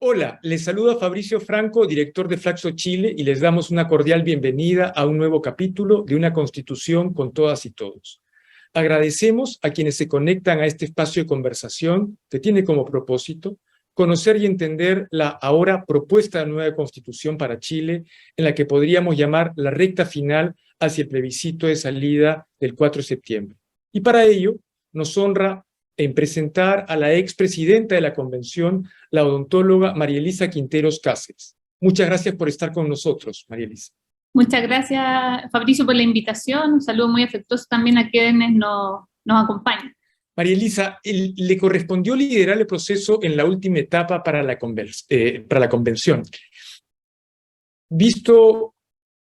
Hola, les saluda Fabricio Franco, director de Flaxo Chile, y les damos una cordial bienvenida a un nuevo capítulo de Una Constitución con todas y todos. Agradecemos a quienes se conectan a este espacio de conversación que tiene como propósito conocer y entender la ahora propuesta de nueva Constitución para Chile, en la que podríamos llamar la recta final hacia el plebiscito de salida del 4 de septiembre. Y para ello nos honra en presentar a la expresidenta de la Convención, la odontóloga María Elisa Quinteros Cáceres. Muchas gracias por estar con nosotros, María Elisa. Muchas gracias, Fabricio, por la invitación. Un saludo muy afectuoso también a quienes nos acompañan. María Elisa, le correspondió liderar el proceso en la última etapa para la convención. Visto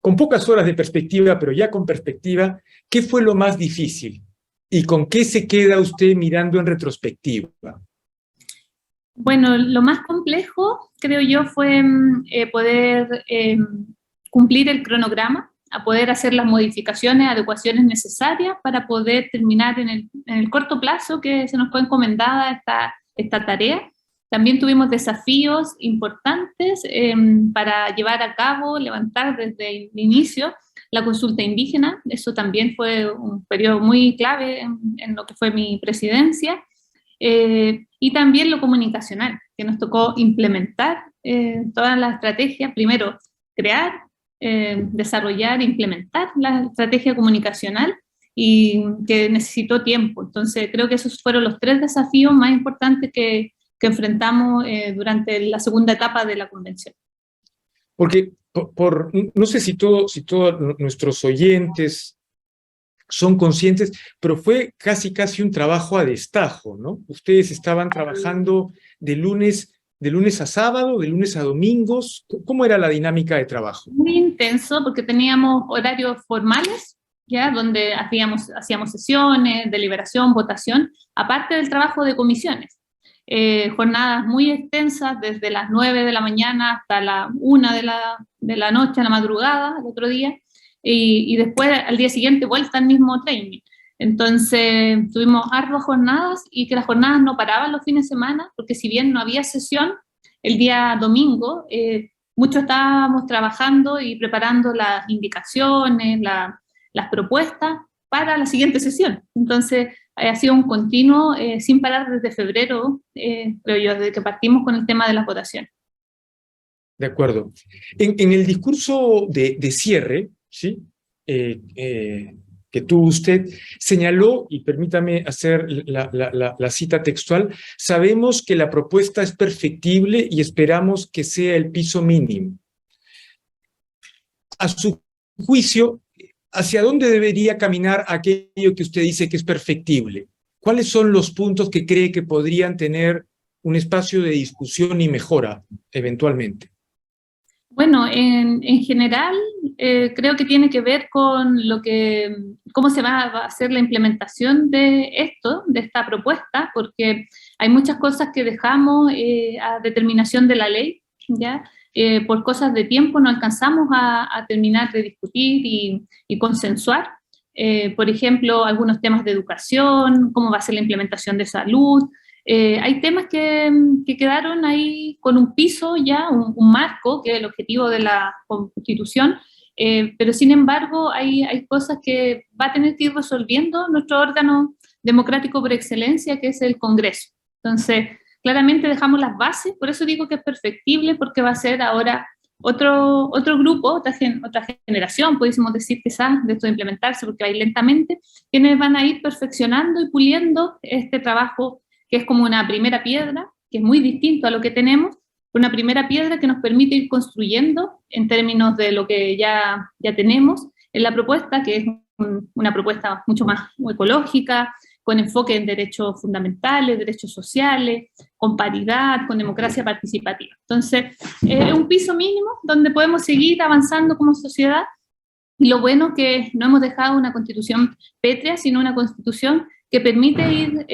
con pocas horas de perspectiva, pero ya con perspectiva, ¿qué fue lo más difícil? ¿Y con qué se queda usted mirando en retrospectiva? Bueno, lo más complejo, creo yo, fue poder cumplir el cronograma, a poder hacer las modificaciones, adecuaciones necesarias para poder terminar en el corto plazo que se nos fue encomendada esta tarea. También tuvimos desafíos importantes para llevar a cabo, levantar desde el inicio la consulta indígena. Eso también fue un periodo muy clave en lo que fue mi presidencia. Y también lo comunicacional, que nos tocó implementar toda la estrategia, primero crear, desarrollar, implementar la estrategia comunicacional y que necesitó tiempo. Entonces creo que esos fueron los 3 desafíos más importantes que enfrentamos durante la segunda etapa de la convención. Porque no sé si todos nuestros oyentes son conscientes, pero fue casi un trabajo a destajo, ¿no? Ustedes estaban trabajando de lunes a sábado, de lunes a domingos. ¿Cómo era la dinámica de trabajo? Muy intenso, porque teníamos horarios formales, ¿ya? Donde hacíamos sesiones, deliberación, votación, aparte del trabajo de comisiones. Jornadas muy extensas, desde las 9 de la mañana hasta la 1 de la noche, a la madrugada, el otro día, y después al día siguiente vuelta al mismo training. Entonces tuvimos arduas jornadas y que las jornadas no paraban los fines de semana, porque si bien no había sesión el día domingo, muchos estábamos trabajando y preparando las indicaciones, las propuestas para la siguiente sesión. Entonces ha sido un continuo sin parar desde febrero, creo yo, desde que partimos con el tema de las votaciones. De acuerdo. En el discurso de cierre, ¿sí? Que tuvo usted, señaló, y permítame hacer la cita textual: sabemos que la propuesta es perfectible y esperamos que sea el piso mínimo. A su juicio, ¿hacia dónde debería caminar aquello que usted dice que es perfectible? ¿Cuáles son los puntos que cree que podrían tener un espacio de discusión y mejora, eventualmente? Bueno, en general creo que tiene que ver con cómo se va a hacer la implementación de esta propuesta, porque hay muchas cosas que dejamos a determinación de la ley, ¿ya? Por cosas de tiempo no alcanzamos a terminar de discutir y consensuar. Por ejemplo, algunos temas de educación, cómo va a ser la implementación de salud. Hay temas que quedaron ahí con un piso ya, un marco, que es el objetivo de la Constitución, pero sin embargo hay cosas que va a tener que ir resolviendo nuestro órgano democrático por excelencia, que es el Congreso. Entonces, claramente dejamos las bases, por eso digo que es perfectible, porque va a ser ahora otro grupo, otra generación, pudiésemos decir quizás, de esto de implementarse, porque va a ir lentamente, quienes van a ir perfeccionando y puliendo este trabajo, que es como una primera piedra, que es muy distinto a lo que tenemos, una primera piedra que nos permite ir construyendo en términos de lo que ya tenemos en la propuesta, que es una propuesta mucho más ecológica, con enfoque en derechos fundamentales, derechos sociales, con paridad, con democracia participativa. Entonces, es un piso mínimo donde podemos seguir avanzando como sociedad, y lo bueno que no hemos dejado una constitución pétrea, sino una constitución que permite ir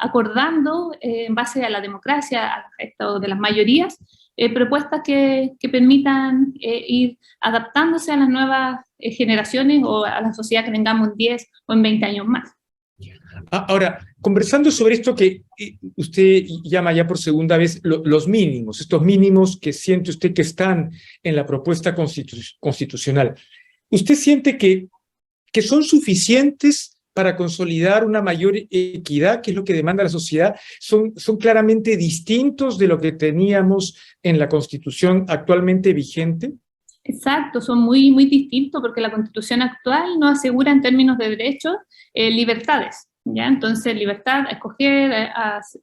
acordando en base a la democracia, a esto de las mayorías, propuestas que permitan ir adaptándose a las nuevas generaciones o a la sociedad que tengamos en 10 o en 20 años más. Ahora, conversando sobre esto que usted llama ya por segunda vez los mínimos, estos mínimos que siente usted que están en la propuesta constitucional, ¿usted siente que son suficientes para consolidar una mayor equidad, que es lo que demanda la sociedad? ¿Son claramente distintos de lo que teníamos en la Constitución actualmente vigente? Exacto, son muy, muy distintos porque la Constitución actual no asegura en términos de derechos libertades. ¿Ya? Entonces, libertad a escoger,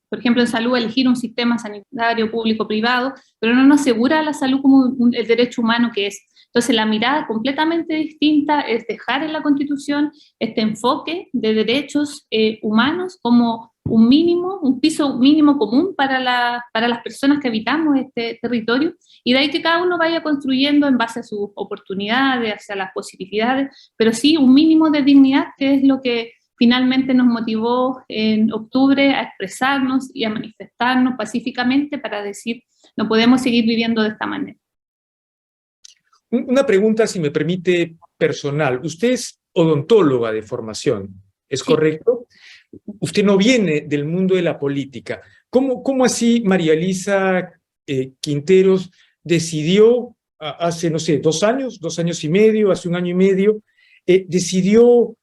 por ejemplo, en salud, elegir un sistema sanitario público-privado, pero no nos asegura la salud como el derecho humano que es. Entonces, la mirada completamente distinta es dejar en la Constitución este enfoque de derechos humanos como un mínimo, un piso mínimo común para las personas que habitamos este territorio, y de ahí que cada uno vaya construyendo en base a sus oportunidades, hacia las posibilidades, pero sí un mínimo de dignidad, que es lo que finalmente nos motivó en octubre a expresarnos y a manifestarnos pacíficamente para decir, no podemos seguir viviendo de esta manera. Una pregunta, si me permite, personal. Usted es odontóloga de formación, ¿es correcto? Usted no viene del mundo de la política. ¿Cómo así María Elisa Quinteros decidió hace, no sé, 2 años y medio, hace 1 año y medio, decidió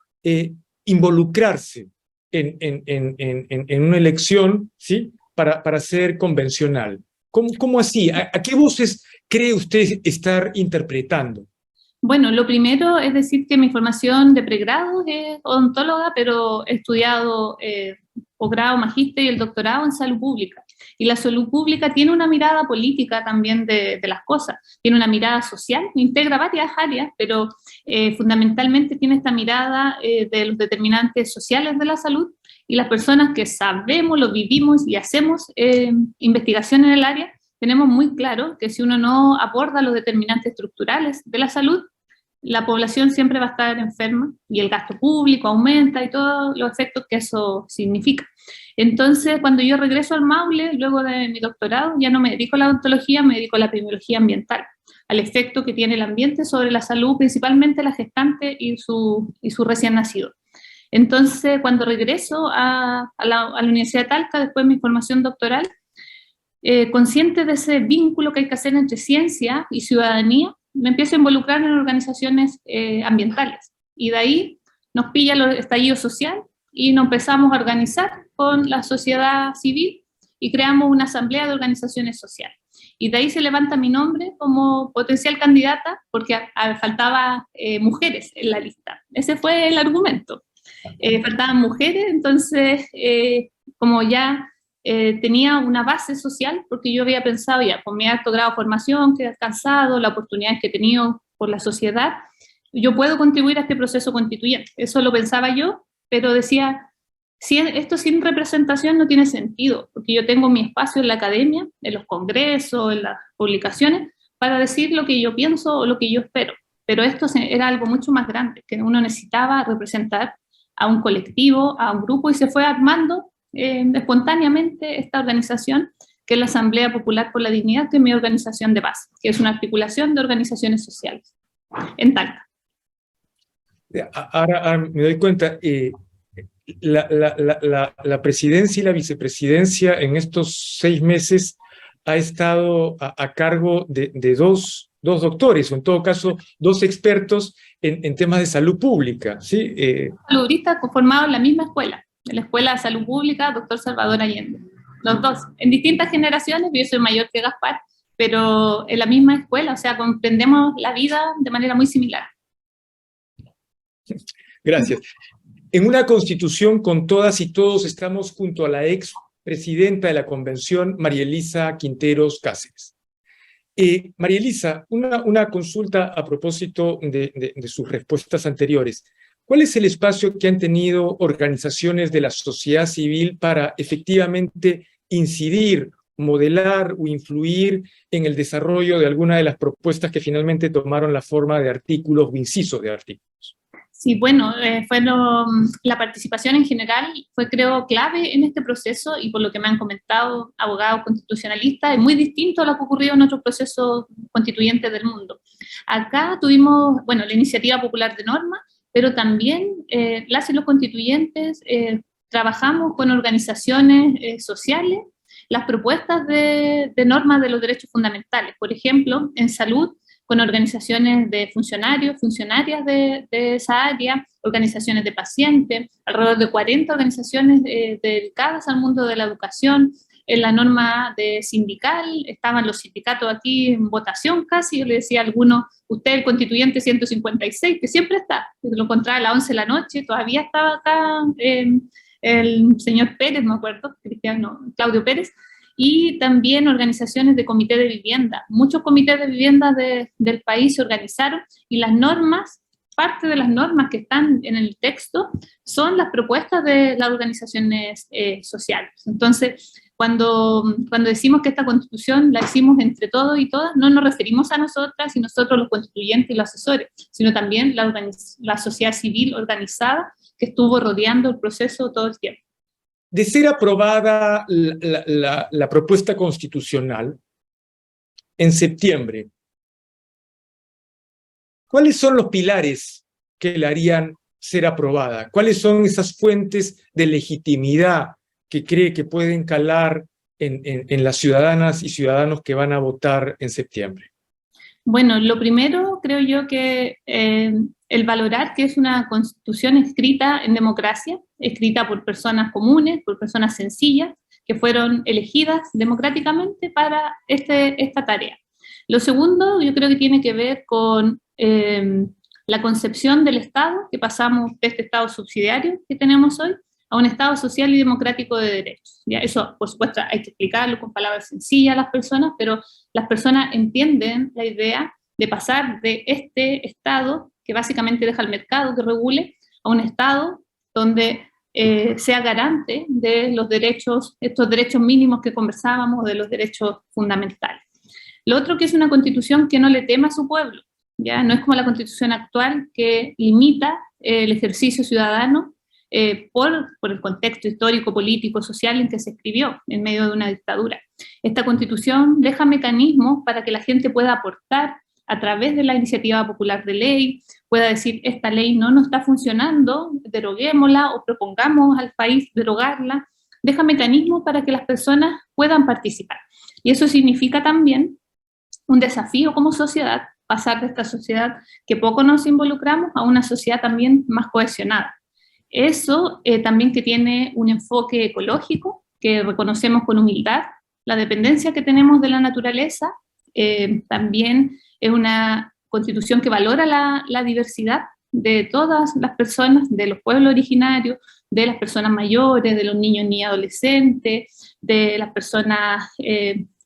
involucrarse en una elección, ¿sí? Para ser convencional? ¿Cómo así? ¿A qué voces cree usted estar interpretando? Bueno, lo primero es decir que mi formación de pregrado es odontóloga, pero he estudiado posgrado, magíster y el doctorado en salud pública. Y la salud pública tiene una mirada política también de las cosas, tiene una mirada social, integra varias áreas, pero fundamentalmente tiene esta mirada de los determinantes sociales de la salud, y las personas que sabemos, lo vivimos y hacemos investigación en el área, tenemos muy claro que si uno no aborda los determinantes estructurales de la salud, la población siempre va a estar enferma y el gasto público aumenta y todos los efectos que eso significa. Entonces, cuando yo regreso al Maule, luego de mi doctorado, ya no me dedico a la odontología, me dedico a la epidemiología ambiental, al efecto que tiene el ambiente sobre la salud, principalmente la gestante y su recién nacido. Entonces, cuando regreso a la Universidad de Talca, después de mi formación doctoral, consciente de ese vínculo que hay que hacer entre ciencia y ciudadanía, me empiezo a involucrar en organizaciones ambientales. Y de ahí nos pilla el estallido social y nos empezamos a organizar con la sociedad civil y creamos una asamblea de organizaciones sociales. Y de ahí se levanta mi nombre como potencial candidata porque faltaba mujeres en la lista. Ese fue el argumento. Faltaban mujeres, entonces como ya tenía una base social, porque yo había pensado ya, con mi alto grado de formación que he alcanzado, las oportunidades que he tenido por la sociedad, yo puedo contribuir a este proceso constituyente. Eso lo pensaba yo, pero decía, si esto sin representación no tiene sentido, porque yo tengo mi espacio en la academia, en los congresos, en las publicaciones, para decir lo que yo pienso o lo que yo espero. Pero esto era algo mucho más grande, que uno necesitaba representar a un colectivo, a un grupo, y se fue armando espontáneamente esta organización, que es la Asamblea Popular por la Dignidad, que es mi organización de base, que es una articulación de organizaciones sociales en Talca. Ahora me doy cuenta, la presidencia y la vicepresidencia en estos 6 meses ha estado a cargo de dos doctores, o en todo caso, 2 expertos en temas de salud pública, ¿sí? Saludistas conformados en la misma escuela, en la Escuela de Salud Pública, doctor Salvador Allende. Los dos, en distintas generaciones, yo soy mayor que Gaspar, pero en la misma escuela, o sea, comprendemos la vida de manera muy similar. Gracias. En una constitución con todas y todos estamos junto a la ex presidenta de la convención, María Elisa Quinteros Cáceres. María Elisa, una consulta a propósito de sus respuestas anteriores. ¿Cuál es el espacio que han tenido organizaciones de la sociedad civil para efectivamente incidir, modelar o influir en el desarrollo de alguna de las propuestas que finalmente tomaron la forma de artículos o incisos de artículos? Sí, bueno, la participación en general fue, creo, clave en este proceso, y por lo que me han comentado abogados constitucionalistas, es muy distinto a lo que ocurrió en otros procesos constituyentes del mundo. Acá tuvimos, bueno, la iniciativa popular de norma, pero también las y los constituyentes trabajamos con organizaciones sociales las propuestas de normas de los derechos fundamentales. Por ejemplo, en salud, con organizaciones de funcionarios, funcionarias de esa área, organizaciones de pacientes, alrededor de 40 organizaciones dedicadas al mundo de la educación. En la norma de sindical, estaban los sindicatos aquí en votación casi, yo le decía a algunos, usted el constituyente 156, que siempre está, lo encontraba a las 11 de la noche, todavía estaba acá el señor Pérez, me acuerdo, Claudio Pérez, y también organizaciones de comité de vivienda. Muchos comités de vivienda del país se organizaron y las normas, parte de las normas que están en el texto son las propuestas de las organizaciones sociales. Entonces, cuando decimos que esta constitución la hicimos entre todos y todas, no nos referimos a nosotras y nosotros los constituyentes y los asesores, sino también la sociedad civil organizada que estuvo rodeando el proceso todo el tiempo. De ser aprobada la propuesta constitucional en septiembre, ¿cuáles son los pilares que la harían ser aprobada? ¿Cuáles son esas fuentes de legitimidad que cree que pueden calar en las ciudadanas y ciudadanos que van a votar en septiembre? Bueno, lo primero creo yo que el valorar que es una constitución escrita en democracia, escrita por personas comunes, por personas sencillas, que fueron elegidas democráticamente para esta tarea. Lo segundo yo creo que tiene que ver con la concepción del Estado, que pasamos de este Estado subsidiario que tenemos hoy a un Estado social y democrático de derechos. ¿Ya? Eso, por supuesto, hay que explicarlo con palabras sencillas a las personas, pero las personas entienden la idea de pasar de este Estado, que básicamente deja al mercado que regule, a un Estado donde sea garante de los derechos, estos derechos mínimos que conversábamos, de los derechos fundamentales. Lo otro que es una constitución que no le tema a su pueblo, ¿ya? No es como la constitución actual que limita el ejercicio ciudadano por el contexto histórico, político, social en que se escribió en medio de una dictadura. Esta constitución deja mecanismos para que la gente pueda aportar a través de la iniciativa popular de ley, pueda decir, esta ley no nos está funcionando, deroguémosla o propongamos al país derogarla, deja mecanismos para que las personas puedan participar. Y eso significa también un desafío como sociedad, pasar de esta sociedad que poco nos involucramos a una sociedad también más cohesionada. Eso también que tiene un enfoque ecológico, que reconocemos con humildad, la dependencia que tenemos de la naturaleza, también es una constitución que valora la diversidad de todas las personas, de los pueblos originarios, de las personas mayores, de los niños y adolescentes, de las personas de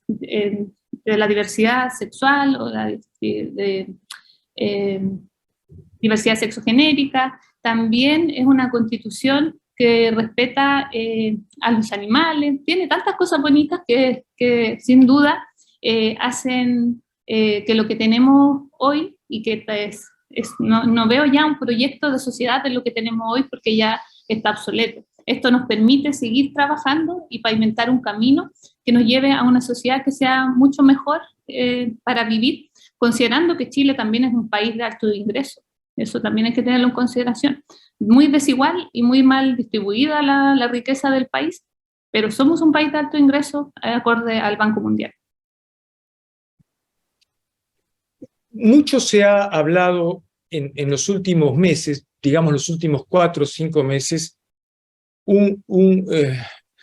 la diversidad sexual o diversidad sexogenérica. También es una constitución que respeta a los animales, tiene tantas cosas bonitas que sin duda hacen que lo que tenemos hoy, y que no veo ya un proyecto de sociedad de lo que tenemos hoy porque ya está obsoleto. Esto nos permite seguir trabajando y pavimentar un camino que nos lleve a una sociedad que sea mucho mejor para vivir, considerando que Chile también es un país de alto ingreso. Eso también hay que tenerlo en consideración. Muy desigual y muy mal distribuida la riqueza del país, pero somos un país de alto ingreso acorde al Banco Mundial. Mucho se ha hablado en los últimos meses, digamos los últimos 4 o 5 meses,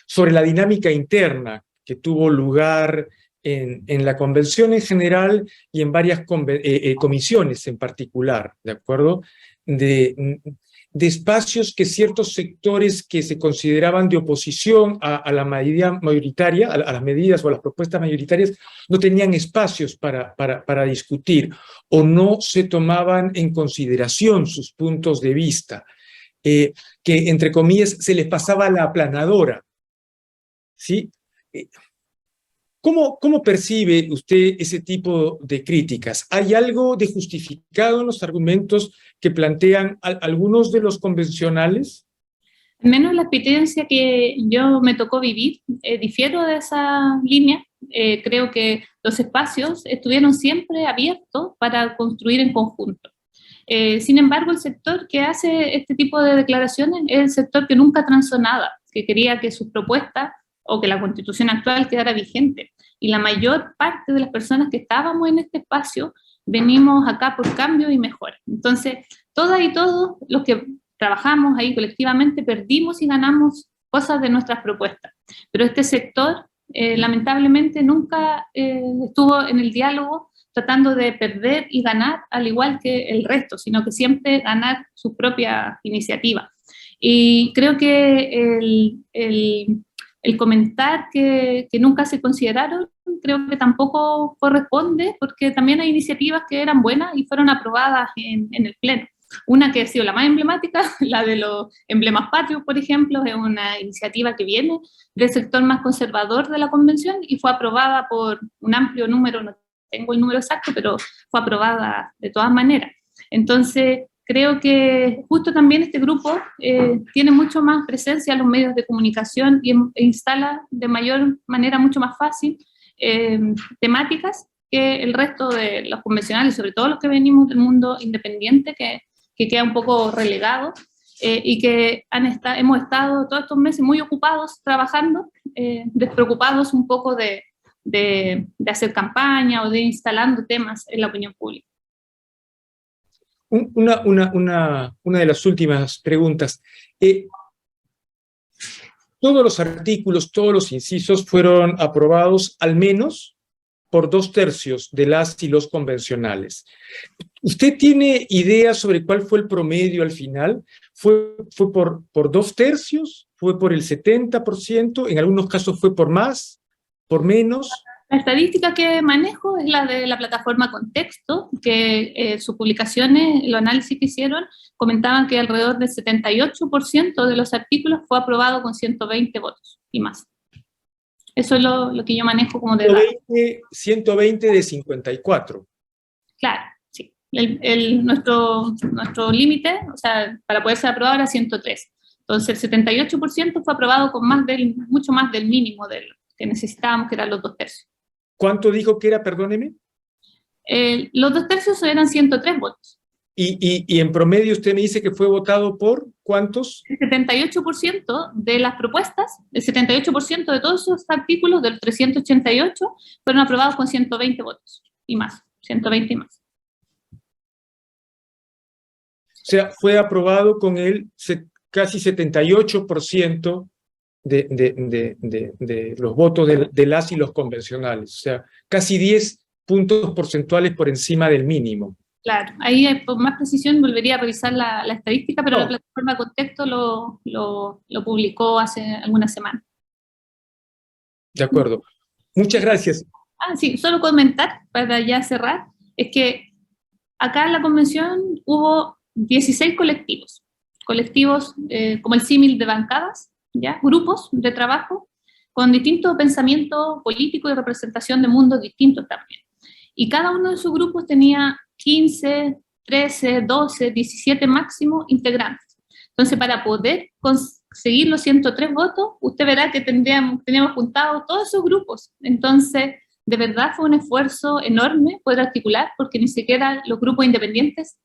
sobre la dinámica interna que tuvo lugar en la convención en general y en varias comisiones en particular, ¿de acuerdo? De espacios que ciertos sectores que se consideraban de oposición a la mayoría mayoritaria, a las medidas o a las propuestas mayoritarias, no tenían espacios para discutir o no se tomaban en consideración sus puntos de vista, que entre comillas se les pasaba la aplanadora, ¿sí? ¿Cómo percibe usted ese tipo de críticas? ¿Hay algo de justificado en los argumentos que plantean algunos de los convencionales? Al menos la experiencia que yo me tocó vivir, difiero de esa línea. Creo que los espacios estuvieron siempre abiertos para construir en conjunto. Sin embargo, el sector que hace este tipo de declaraciones es el sector que nunca transó nada, que quería que sus propuestas o que la Constitución actual quedara vigente. Y la mayor parte de las personas que estábamos en este espacio venimos acá por cambio y mejora. Entonces, todas y todos los que trabajamos ahí colectivamente perdimos y ganamos cosas de nuestras propuestas. Pero este sector, lamentablemente, nunca estuvo en el diálogo tratando de perder y ganar al igual que el resto, sino que siempre ganar su propia iniciativa. Y creo que el comentar que nunca se consideraron, creo que tampoco corresponde, porque también hay iniciativas que eran buenas y fueron aprobadas en el Pleno. Una que ha sido la más emblemática, la de los emblemas patrios, por ejemplo, es una iniciativa que viene del sector más conservador de la Convención y fue aprobada por un amplio número, no tengo el número exacto, pero fue aprobada de todas maneras. Entonces, creo que justo también este grupo tiene mucho más presencia en los medios de comunicación e instala de mayor manera, mucho más fácil, temáticas que el resto de los convencionales, sobre todo los que venimos del mundo independiente, que queda un poco relegado, y que hemos estado todos estos meses muy ocupados trabajando, despreocupados un poco de hacer campaña o de instalando temas en la opinión pública. Una de las últimas preguntas. Todos los artículos, todos los incisos fueron aprobados al menos por 2/3 de las y los convencionales. ¿Usted tiene idea sobre cuál fue el promedio al final? ¿Fue por 2/3? ¿Fue por el 70%? ¿En algunos casos fue por más? ¿Por menos? La estadística que manejo es la de la plataforma Contexto, que sus publicaciones, los análisis que hicieron, comentaban que alrededor del 78% de los artículos fue aprobado con 120 votos y más. Eso es lo que yo manejo como de edad. 120 de 54. Claro, sí. Nuestro límite, o sea, para poder ser aprobado era 103. Entonces, el 78% fue aprobado con mucho más del mínimo que necesitábamos, que eran los 2/3. ¿Cuánto dijo que era, perdóneme? Los 2/3 eran 103 votos. Y en promedio usted me dice que fue votado por ¿cuántos? El 78% de las propuestas, el 78% de todos esos artículos, del 388, fueron aprobados con 120 votos y más, 120 y más. O sea, fue aprobado con el casi 78% de los votos de las y los convencionales. O sea, casi 10 puntos porcentuales por encima del mínimo. Claro, ahí por más precisión volvería a revisar la estadística, pero la plataforma Contexto lo publicó hace algunas semanas. De acuerdo. Muchas gracias. Sí, solo comentar, para ya cerrar, es que acá en la convención hubo 16 colectivos como el símil de bancadas, ¿ya? Grupos de trabajo con distintos pensamientos políticos y representación de mundos distintos también. Y cada uno de esos grupos tenía 15, 13, 12, 17 máximo integrantes. Entonces, para poder conseguir los 103 votos, usted verá que teníamos juntados todos esos grupos. Entonces, de verdad fue un esfuerzo enorme poder articular, porque ni siquiera los grupos independientes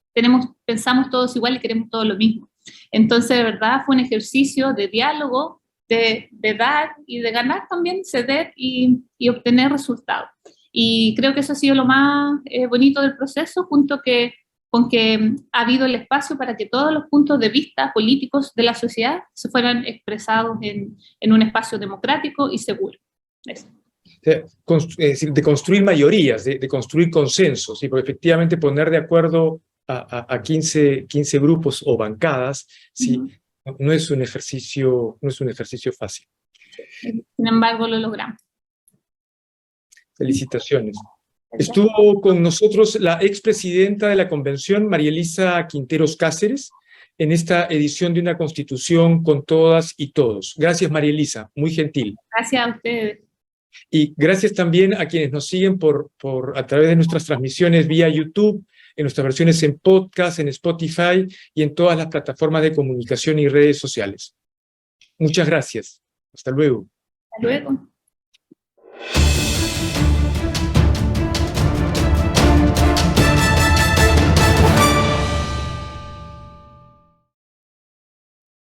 pensamos todos igual y queremos todo lo mismo. Entonces, de verdad fue un ejercicio de diálogo, de dar y de ganar también, ceder y obtener resultados. Y creo que eso ha sido lo más bonito del proceso, junto con que ha habido el espacio para que todos los puntos de vista políticos de la sociedad se fueran expresados en un espacio democrático y seguro. Eso. Es decir, de construir mayorías, de construir consensos, ¿sí? Porque efectivamente poner de acuerdo a 15 grupos o bancadas, ¿sí? No es un ejercicio fácil. Sin embargo, lo logramos. Felicitaciones. Estuvo con nosotros la expresidenta de la Convención, María Elisa Quinteros Cáceres, en esta edición de Una Constitución con todas y todos. Gracias, María Elisa, muy gentil. Gracias a ustedes. Y gracias también a quienes nos siguen a través de nuestras transmisiones vía YouTube, en nuestras versiones en podcast, en Spotify y en todas las plataformas de comunicación y redes sociales. Muchas gracias. Hasta luego. Hasta luego.